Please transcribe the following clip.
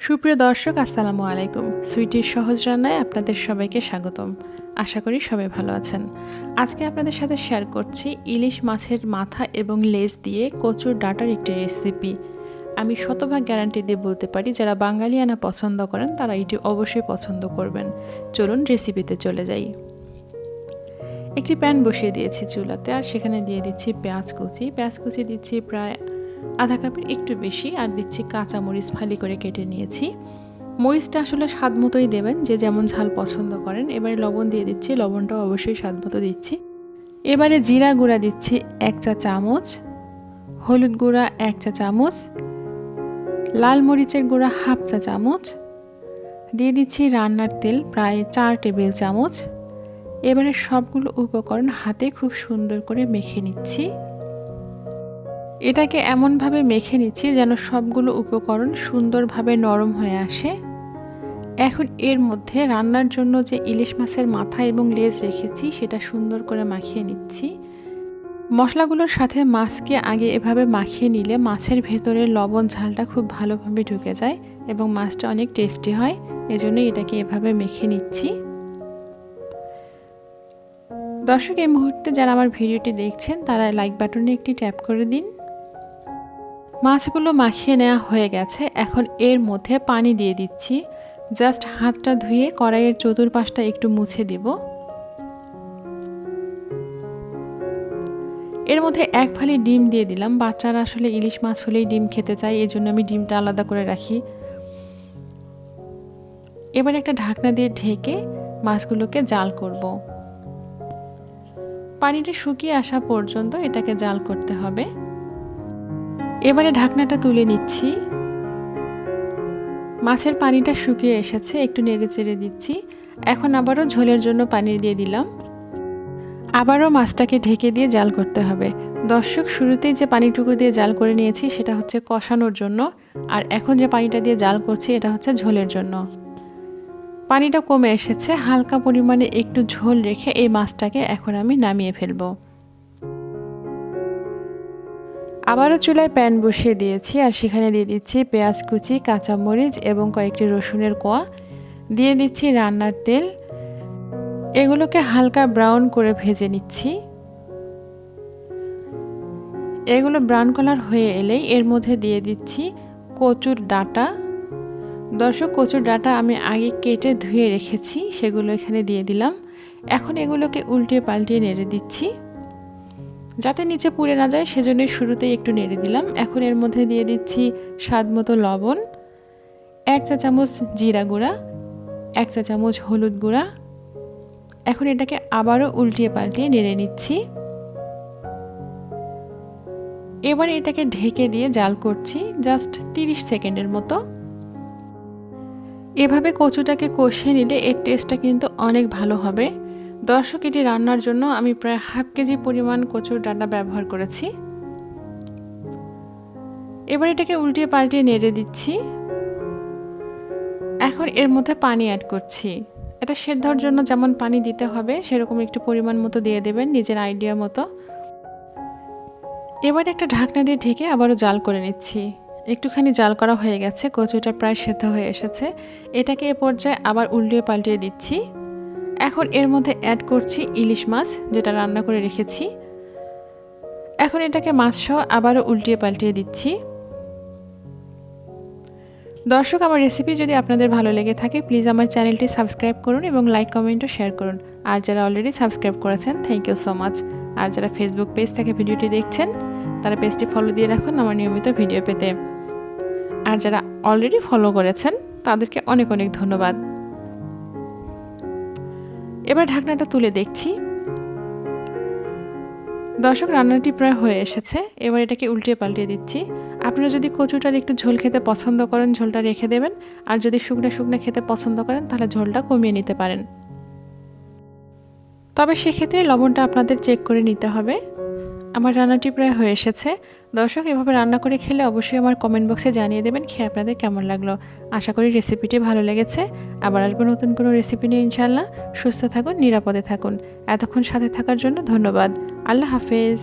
সুপ্রিয় দর্শক, আসসালামু আলাইকুম। সুইটির সহজ রান্নায় আপনাদের সবাইকে স্বাগতম। আশা করি সবাই ভালো আছেন। আজকে আপনাদের সাথে শেয়ার করছি ইলিশ মাছের মাথা এবং লেজ দিয়ে কচুর ডাঁটার একটি রেসিপি। আমি শতভাগ গ্যারান্টি দিয়ে বলতে পারি, যারা বাঙালিয়ানা পছন্দ করেন তারা এটি অবশ্যই পছন্দ করবেন। চলুন রেসিপিতে চলে যাই। একটি প্যান বসিয়ে দিয়েছি চুলাতে, আর সেখানে দিয়ে দিচ্ছি পেঁয়াজ কুচি দিচ্ছি প্রায় আধা কাপের একটু বেশি, আর দিচ্ছি কাঁচা মরিচ ফালি করে কেটে নিয়েছি। মরিচটা আসলে স্বাদ মতোই দেবেন, যে যেমন ঝাল পছন্দ করেন। এবারে লবণ দিয়ে দিচ্ছি, লবণটাও অবশ্যই স্বাদ মতো দিচ্ছি। এবারে জিরা গুঁড়া দিচ্ছি 1 চা চামচ, হলুদ গুঁড়া 1 চা চামচ, লাল মরিচের গুঁড়া 1/2 চা চামচ, দিয়ে দিচ্ছি রান্নার তেল প্রায় 4 টেবিল চামচ। এবারে সবগুলো উপকরণ হাতে খুব সুন্দর করে মেখে নিচ্ছি। এটাকে এমনভাবে মেখে নিচ্ছি যেন সবগুলো উপকরণ সুন্দরভাবে নরম হয়ে আসে। এখন এর মধ্যে রান্নার জন্য যে ইলিশ মাছের মাথা এবং লেজ রেখেছি সেটা সুন্দর করে মাখিয়ে নিচ্ছি। মশলাগুলোর সাথে মাছকে আগে এভাবে মাখিয়ে নিলে মাছের ভেতরে লবণ ঝালটা খুব ভালোভাবে ঢুকে যায় এবং মাছটা অনেক টেস্টি হয়। এজন্য এটাকে এভাবে মেখে নিচ্ছি। দর্শক, এই মুহূর্তে যারা আমার ভিডিওটি দেখছেন তারা লাইক বাটনে একটি ট্যাপ করে দিন। মাছগুলো মাখিয়ে নেওয়া হয়ে গেছে। এখন এর মধ্যে পানি দিয়ে দিচ্ছি। জাস্ট হাতটা ধুয়ে কড়াইয়ের চতুর্পাশটা একটু মুছে দিব। এর মধ্যে 1 ফালি ডিম দিয়ে দিলাম। বাচ্চারা আসলে ইলিশ মাছ হলেই ডিম খেতে চায়, এই জন্য আমি ডিমটা আলাদা করে রাখি। এবার একটা ঢাকনা দিয়ে ঢেকে মাছগুলোকে জাল করব। পানিটা শুকিয়ে আসা পর্যন্ত এটাকে জাল করতে হবে। এবারে ঢাকনাটা তুলে নিচ্ছি। মাছের পানিটা শুকিয়ে এসেছে, একটু নেড়ে চেড়ে দিচ্ছি। এখন আবারও ঝোলের জন্য পানি দিয়ে দিলাম। আবারও মাছটাকে ঢেকে দিয়ে জাল করতে হবে। দর্শক, শুরুতেই যে পানিটুকু দিয়ে জাল করে নিয়েছি সেটা হচ্ছে কষানোর জন্য, আর এখন যে পানিটা দিয়ে জাল করছি এটা হচ্ছে ঝোলের জন্য। পানিটা কমে এসেছে, হালকা পরিমাণে একটু ঝোল রেখে এই মাছটাকে এখন আমি নামিয়ে ফেলবো। আবারও চুলায় প্যান বসিয়ে দিয়েছি, আর সেখানে দিয়ে দিচ্ছি পেঁয়াজ কুচি, কাঁচামরিচ এবং কয়েকটি রসুনের কোয়া, দিয়ে দিচ্ছি রান্নার তেল। এগুলোকে হালকা ব্রাউন করে ভেজে নিচ্ছি। এগুলো ব্রাউন কালার হয়ে এলেই এর মধ্যে দিয়ে দিচ্ছি কচুর ডাঁটা। দর্শক, কচুর ডাঁটা আমি আগে কেটে ধুয়ে রেখেছি, সেগুলো এখানে দিয়ে দিলাম। এখন এগুলোকে উল্টে পাল্টিয়ে নেড়ে দিচ্ছি যাতে নিচে পুড়ে না যায়, সেজন্যই শুরুতেই একটু নেড়ে দিলাম। এখন এর মধ্যে দিয়ে দিচ্ছি স্বাদ মতো লবণ, 1 চা চামচ জিরা গুঁড়া, 1 চা চামচ হলুদ গুঁড়া। এখন এটাকে আবারও উল্টিয়ে পাল্টিয়ে নেড়ে নিচ্ছি। এবার এটাকে ঢেকে দিয়ে জাল করছি জাস্ট 30 সেকেন্ডের মতো। এভাবে কচুটাকে কষিয়ে নিলে এর টেস্টটা কিন্তু অনেক ভালো হবে। দর্শক, এটি রান্নার জন্য আমি প্রায় 1/2 কেজি পরিমাণ কচুর ডাঁটা ব্যবহার করেছি। এবার এটাকে উল্টিয়ে পাল্টিয়ে নেড়ে দিচ্ছি। এখন এর মধ্যে পানি অ্যাড করছি। এটা সেদ্ধর জন্য যেমন পানি দিতে হবে সেরকম একটু পরিমাণ মতো দিয়ে দেবেন, নিজের আইডিয়া মতো। এবার একটা ঢাকনা দিয়ে ঢেকে আবারও জাল করে নিচ্ছি। একটুখানি জাল করা হয়ে গেছে, কচুটা প্রায় সেদ্ধ হয়ে এসেছে। এটাকে এ পর্যায়ে আবার উল্টিয়ে পাল্টিয়ে দিচ্ছি। এখন এর মধ্যে অ্যাড করছি ইলিশ মাছ, যেটা রান্না করে রেখেছি। এখন এটাকে মাছ সহ আবারও উল্টিয়ে পাল্টিয়ে দিচ্ছি। দর্শক, আমার রেসিপি যদি আপনাদের ভালো লেগে থাকে প্লিজ আমার চ্যানেলটি সাবস্ক্রাইব করুন এবং লাইক কমেন্ট ও শেয়ার করুন। আর যারা অলরেডি সাবস্ক্রাইব করেছেন থ্যাংক ইউ সো মাচ। আর যারা ফেসবুক পেজ থেকে ভিডিওটি দেখছেন তারা পেজটি ফলো দিয়ে রাখুন আমার নিয়মিত ভিডিও পেতে। আর যারা অলরেডি ফলো করেছেন তাদেরকে অনেক অনেক ধন্যবাদ। এবার ঢাকনাটা তুলে দেখছি। দর্শক, রান্নাটি প্রায় হয়ে এসেছে। এবার এটাকে উল্টিয়ে পাল্টিয়ে দিচ্ছি। আপনারা যদি কচুটার একটু ঝোল খেতে পছন্দ করেন ঝোলটা রেখে দেবেন, আর যদি শুকনো শুকনো খেতে পছন্দ করেন তাহলে ঝোলটা কমিয়ে নিতে পারেন। তবে সেক্ষেত্রে লবণটা আপনাদের চেক করে নিতে হবে। আমার রান্নাটি প্রায় হয়ে এসেছে। দর্শক, এভাবে রান্না করে খেলে অবশ্যই আমার কমেন্ট বক্সে জানিয়ে দেবেন খেয়ে আপনাদের কেমন লাগলো। আশা করি রেসিপিটি ভালো লেগেছে। আবার আসবো নতুন কোনো রেসিপি নিয়ে ইনশাআল্লাহ। সুস্থ থাকুন, নিরাপদে থাকুন। এতক্ষণ সাথে থাকার জন্য ধন্যবাদ। আল্লাহ হাফেজ।